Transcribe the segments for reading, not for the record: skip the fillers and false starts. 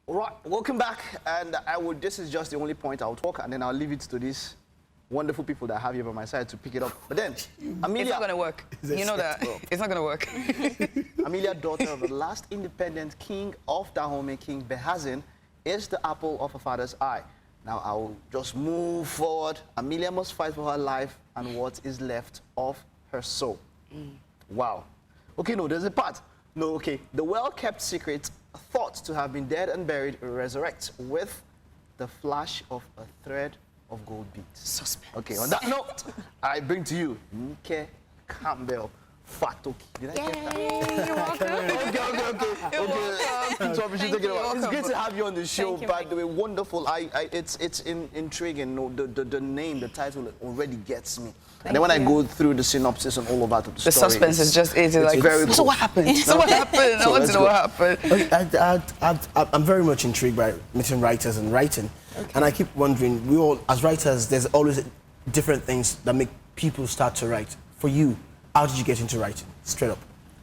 All right, welcome back. And this is just the only point I'll talk, and then I'll leave it to these wonderful people that I have here by my side to pick it up. But then, Amelia... It's not going to work. You know that. It's not going to work. Amelia, daughter of the last independent king of Dahomey, King Behazin, is the apple of her father's eye. Now, I'll just move forward. Amelia must fight for her life and what is left of her soul. Wow. Okay, no, there's a part. No, okay. The well-kept secret, thought to have been dead and buried, resurrects with the flash of a thread of gold beads. Suspense. Okay, on that note, I bring to you Campbell-Fatoki. Did I get that? You're welcome. Okay. So we should take it over. It's great to have you on the show, by the way. Wonderful. It's intriguing. No, the name, the title already gets me. And then when I go through the synopsis and all of that of the story, suspense is just easy. Like, very cool. So what happened? So what happened? I want to know what happened. I'm very much intrigued by meeting writers and writing. Okay. And I keep wondering, we all, as writers, there's always different things that make people start to write. For you, how did you get into writing? Straight up.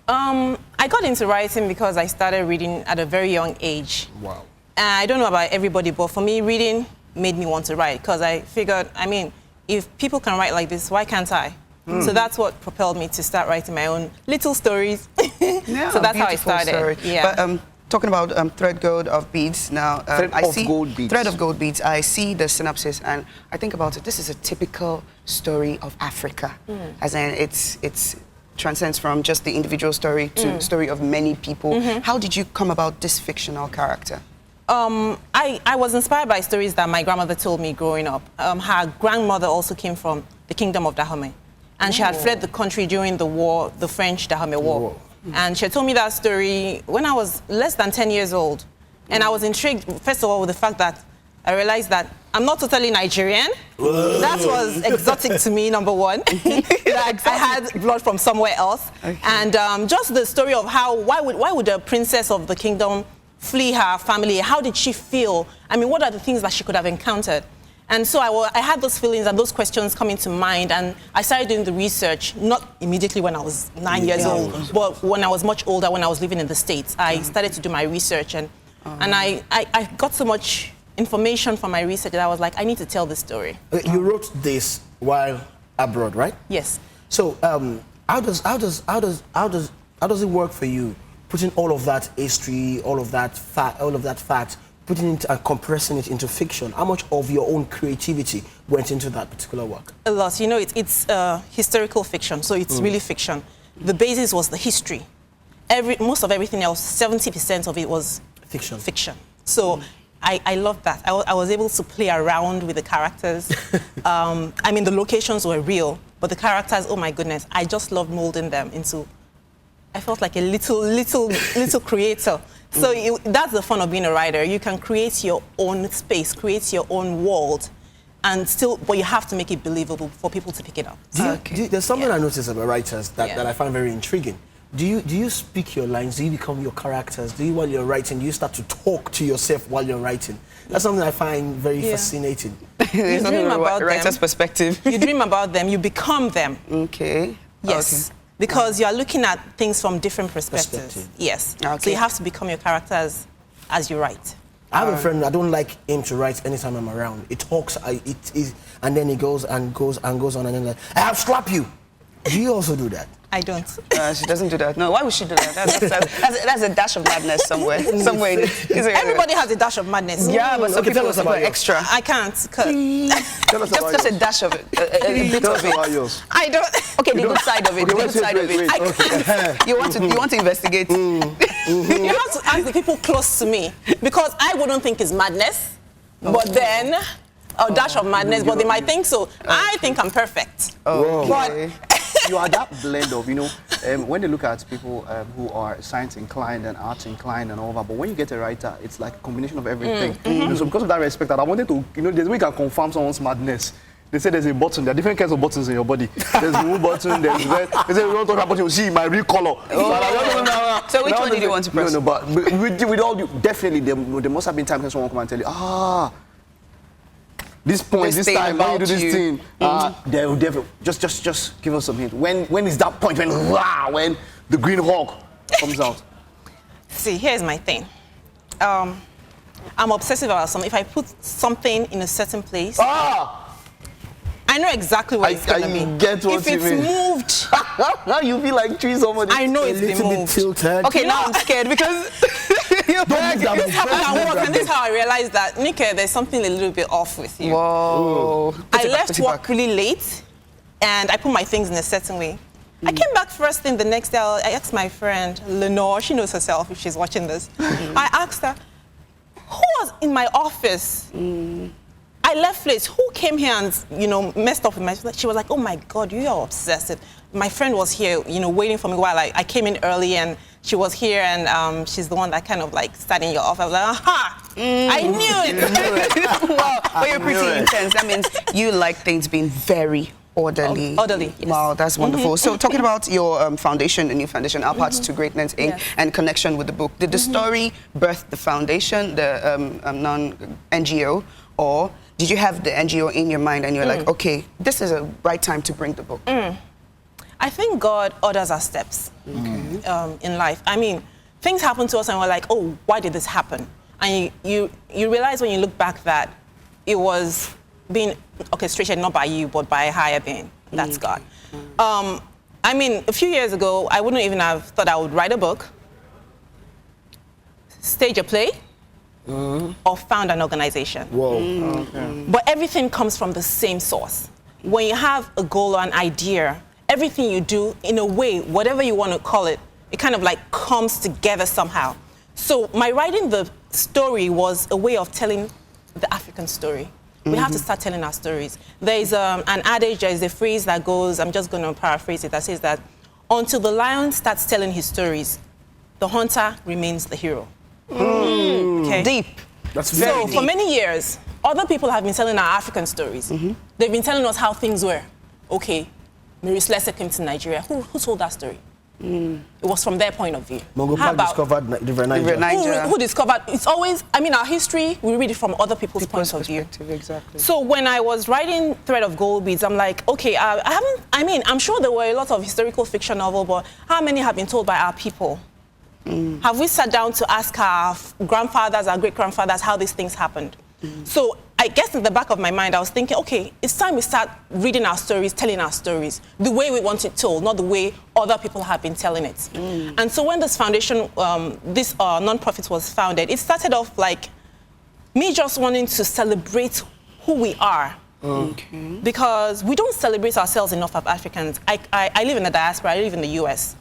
I got into writing because I started reading at a very young age. Wow. I don't know about everybody, but for me, reading made me want to write because I figured, I mean, if people can write like this, why can't I? So that's what propelled me to start writing my own little stories. Yeah, so that's how I started. Story. Yeah. But talking about thread gold of beads now, thread of gold beads. I see the synopsis and I think about it. This is a typical story of Africa, as in it transcends from just the individual story to the story of many people. How did you come about this fictional character? I was inspired by stories that my grandmother told me growing up. Her grandmother also came from the kingdom of Dahomey, and she had fled the country during the war, the French-Dahomey War. And she had told me that story when I was less than 10 years old. And I was intrigued, first of all, with the fact that I realized that I'm not totally Nigerian. That was exotic to me, number one. That I had blood from somewhere else. Okay. And just the story of why would a princess of the kingdom flee her family? How did she feel? I mean, what are the things that she could have encountered? And so I had those feelings and those questions coming to mind, and I started doing the research, not immediately when I was 9 years old, but when I was much older, when I was living in the States. I started to do my research, and I got so much information from my research that I was like, I need to tell this story. You wrote this while abroad, right? Yes. So how does it work for you, putting all of that history, all of that fact, putting it and compressing it into fiction? How much of your own creativity went into that particular work? A lot. You know, it's historical fiction, so it's really fiction. The basis was the history. Most of everything else, 70% of it was fiction. So I loved that. I was able to play around with the characters. I mean, the locations were real, but the characters, oh my goodness, I just loved molding them into... I felt like a little creator. So that's the fun of being a writer. You can create your own space, create your own world, and but you have to make it believable for people to pick it up. There's something I notice about writers that I find very intriguing. Do you speak your lines? Do you become your characters? While you're writing, do you start to talk to yourself while you're writing? That's something I find very fascinating. You dream about them. Writer's perspective. You dream about them. You become them. Okay. Yes. Okay. Because you are looking at things from different perspectives. Yes. Okay. So you have to become your characters as you write. I have a friend, I don't like him to write anytime I'm around. It talks, and then he goes and goes and goes on, and then like, I have slapped you. Do you also do that? I don't. She doesn't do that. No, why would she do that? That's a dash of madness somewhere. Everybody has a dash of madness. Yeah, but some people are extra. I can't. Just a dash of it. Tell us about yours. I don't. Okay, the good side of it. The good side of it. I can't. You want to investigate. You have to ask the people close to me, because I wouldn't think it's madness, but then a dash of madness, but they might think so. I think I'm perfect. Okay. But you are that blend of, when they look at people who are science inclined and arts inclined and all that, but when you get a writer, it's like a combination of everything. So because of that respect, I wanted to, there's a way you can confirm someone's madness. They say there's a button. There are different kinds of buttons in your body. There's blue button, there's red. They say, we don't talk about button, you see my real color. So which one did you want to press? No, but with all, definitely, there must have been times when someone come and tell you, this point, this time, when you do this thing, they will definitely, just give us some hint. When is that point, when the green hawk comes out? See, here's my thing. I'm obsessive about something. If I put something in a certain place, I know exactly what it's going to be. Get what if it's moved, you feel like trees somebody. I know it's been little bit moved. tilted. Okay, now I'm scared because this happened at work, and this is how I realized that, Nika, there's something a little bit off with you. Whoa. I left work really late, and I put my things in a certain way. I came back first thing the next day. I asked my friend, Lenore, she knows herself if she's watching this. I asked her, who was in my office? I left late. Who came here and, messed up with my... She was like, oh my God, you are obsessive. My friend was here, waiting for me while I came in early, and she was here, and she's the one that kind of like sat in your office. I was like, aha! I knew it! Wow, but you're pretty intense. That means you like things being very orderly. Orderly, yes. Wow, that's wonderful. So talking about your foundation, the new foundation, Our Paths to Greatness Inc., Yes. and connection with the book, did the story birth the foundation, the non-NGO, or did you have the NGO in your mind and you're like, okay, this is a right time to bring the book? I think God orders our steps in life. I mean, things happen to us and we're like, oh, why did this happen? And you realize when you look back that it was being orchestrated not by you, but by a higher being. That's God. I mean, a few years ago, I wouldn't even have thought I would write a book, stage a play, or found an organization. Whoa. But everything comes from the same source. When you have a goal or an idea, everything you do, in a way, whatever you want to call it, it kind of like comes together somehow. So my writing the story was a way of telling the African story. We have to start telling our stories. There is an adage, there is a phrase that goes, I'm just going to paraphrase it, that says that until the lion starts telling his stories, the hunter remains the hero. Okay. Deep. That's very So deep. for many years, other people have been telling our African stories. They've been telling us how things were. Okay, Mary Slessor came to Nigeria. Who told that story? It was from their point of view. Mongo How Park about discovered River Niger. Niger. who discovered? It's always, I mean, our history, we read it from other people's points of view. Exactly. So when I was writing Thread of Gold Beads, I'm like, okay, I'm sure there were a lot of historical fiction novels, but how many have been told by our people? Have we sat down to ask our grandfathers, our great-grandfathers, how these things happened? So I guess in the back of my mind, I was thinking, okay, it's time we start reading our stories, telling our stories, the way we want it told, not the way other people have been telling it. And so when this foundation, this non-profit was founded, it started off like me just wanting to celebrate who we are. Because we don't celebrate ourselves enough as Africans. I live in the diaspora, I live in the US,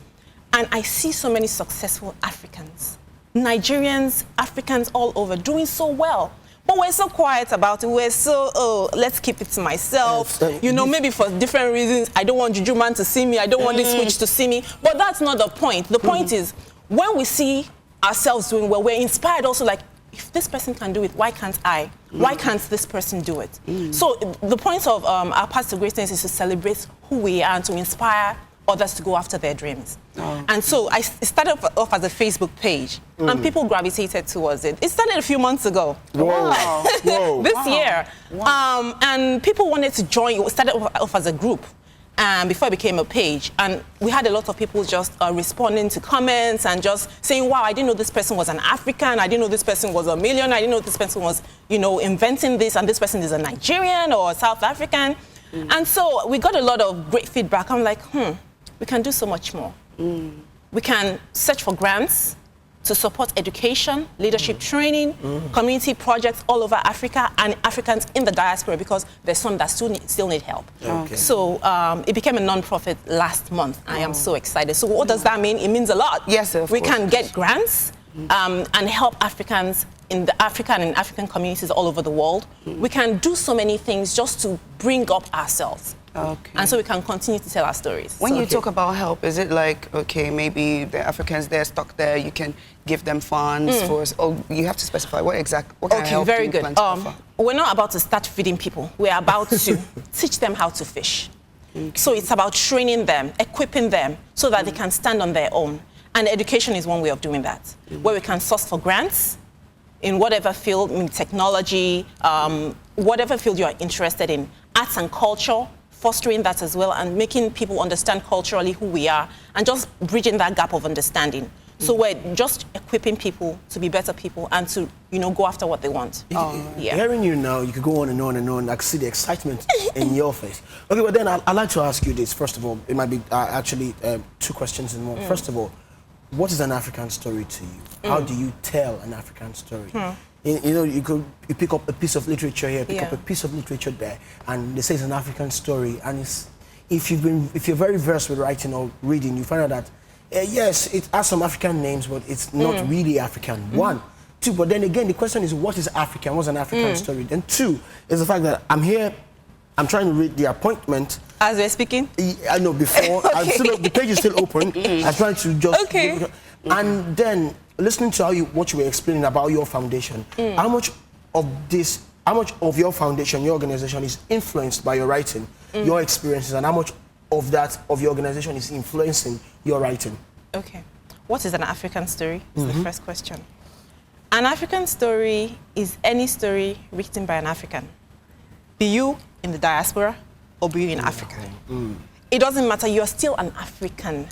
and I see so many successful Africans, Nigerians, Africans all over, doing so well. But we're so quiet about it. We're so, oh, let's keep it to myself. Yes, You know, maybe for different reasons. I don't want Juju Man to see me. I don't want this witch to see me. But that's not the point. The point is, when we see ourselves doing well, we're inspired also like, if this person can do it, why can't I? Why can't this person do it? So the point of Our Paths to Greatness is to celebrate who we are and to inspire others to go after their dreams. And so it started off as a Facebook page, and people gravitated towards it. It started a few months ago. Whoa. Whoa. This year. And people wanted to join. It started off as a group before it became a page. And we had a lot of people just responding to comments and just saying, wow, I didn't know this person was an African. I didn't know this person was a millionaire. I didn't know this person was, inventing this, and this person is a Nigerian or a South African. And so we got a lot of great feedback. I'm like, we can do so much more. We can search for grants to support education, leadership training, community projects all over Africa, and Africans in the diaspora, because there's some that still need help. Okay. So it became a non-profit last month. I am so excited. So what does that mean? It means a lot. Yes, of we course. can get grants and help Africans in the African communities all over the world. We can do so many things just to bring up ourselves. Okay. And so we can continue to tell our stories. When you talk about help, is it like, okay, maybe the Africans, they're stuck there, you can give them funds for, you have to specify what kind of help very do you good. plan to offer? We're not about to start feeding people. We're about to teach them how to fish. So it's about training them, equipping them so that they can stand on their own. And education is one way of doing that, where we can source for grants in whatever field, in technology, whatever field you are interested in, arts and culture, fostering that as well, and making people understand culturally who we are, and just bridging that gap of understanding. So we're just equipping people to be better people and to, go after what they want. Yeah. Hearing you now, you could go on and on and on. I could see the excitement in your face. Okay, but then I'd like to ask you this. First of all, it might be actually 2 questions in one. First of all, what is an African story to you? How do you tell an African story? You pick up a piece of literature here, pick up a piece of literature there, and they say it's an African story. And if you're very versed with writing or reading, you find out that yes, it has some African names, but it's not really African. 1. 2, but then again, the question is, what is African? What's an African story? Then 2 is the fact that I'm here, I'm trying to read the appointment. As we're speaking? I know, before. Okay. The page is still open. I'm trying to just... Okay. And then, listening to what you were explaining about your foundation, how much of your foundation, your organization is influenced by your writing, your experiences, and how much of your organization is influencing your writing? Okay. What is an African story? Is the first question. An African story is any story written by an African. Be you in the diaspora or be you in Africa. It doesn't matter, you're still an African.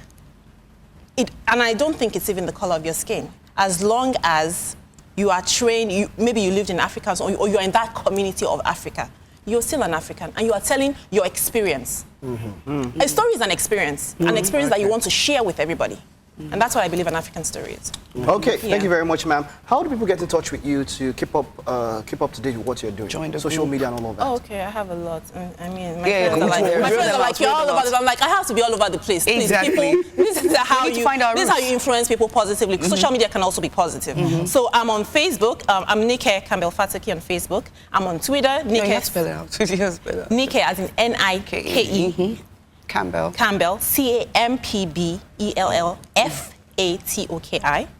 And I don't think it's even the color of your skin. As long as you are trained, maybe you lived in Africa or you're in that community of Africa, you're still an African and you are telling your experience. A story is an experience that you want to share with everybody. And that's what I believe an African story is. Okay, thank you very much, ma'am. How do people get in touch with you to keep up to date with what you're doing? Join the social group. media and all of that. Oh, okay, I have a lot. I mean, my friends are like, you're all over this. I'm like, I have to be all over the place. Please, Exactly. people, this is how We need to find our this is how roots. you influence people positively. Social media can also be positive. So I'm on Facebook. I'm Nike Campbell-Fatoki on Facebook. I'm on Twitter. No, you Nike, have to spell it out. You have to spell it out. Nike as in Nike. Campbell. Campbell, Campbellfatoki.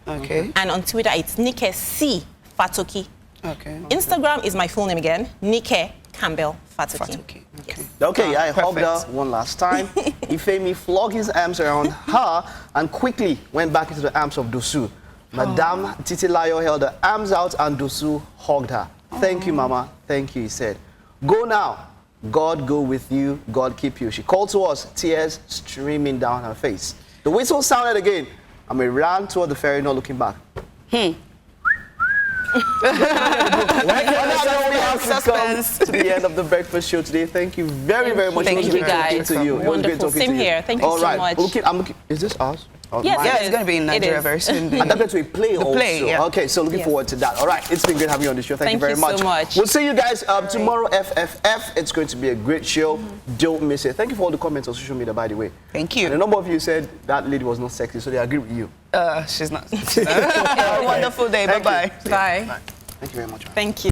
Okay. And on Twitter, it's Nike C. Fatoki. Okay. Instagram is my full name again, Nike Campbell-Fatoki. Okay. Okay. Okay, I hugged her perfect. one last time. Ifemi flogged his arms around her and quickly went back into the arms of Dosu. Madame Titilayo held her arms out and Dosu hugged her. Thank you, Mama. Thank you, he said. Go now. God go with you. God keep you. She called to us, tears streaming down her face. The whistle sounded again, and we ran toward the ferry, not looking back. We have Suspense. come to the end of the breakfast show today. Thank you very much. Thank It was you, great talking guys. to you. It was great Wonderful. talking Same to you. here. Thank you All so right. much. I'm looking, is this ours? Oh, Yes, mine. Yeah, it's going to be in It Nigeria is. very soon. And that's going to be play also. play, yeah. Okay, so looking Yes. forward to that. All right, it's been great having you on the show. Thank you very Thank you much. so much. We'll see you guys tomorrow, FFF. It's going to be a great show. Don't miss it. Thank you for all the comments on social media, by the way. Thank you. And a number of you said that lady was not sexy, so they agree with you. She's not. Have a wonderful day. Thank you. Bye-bye. Bye. Thank you very much. Thank you.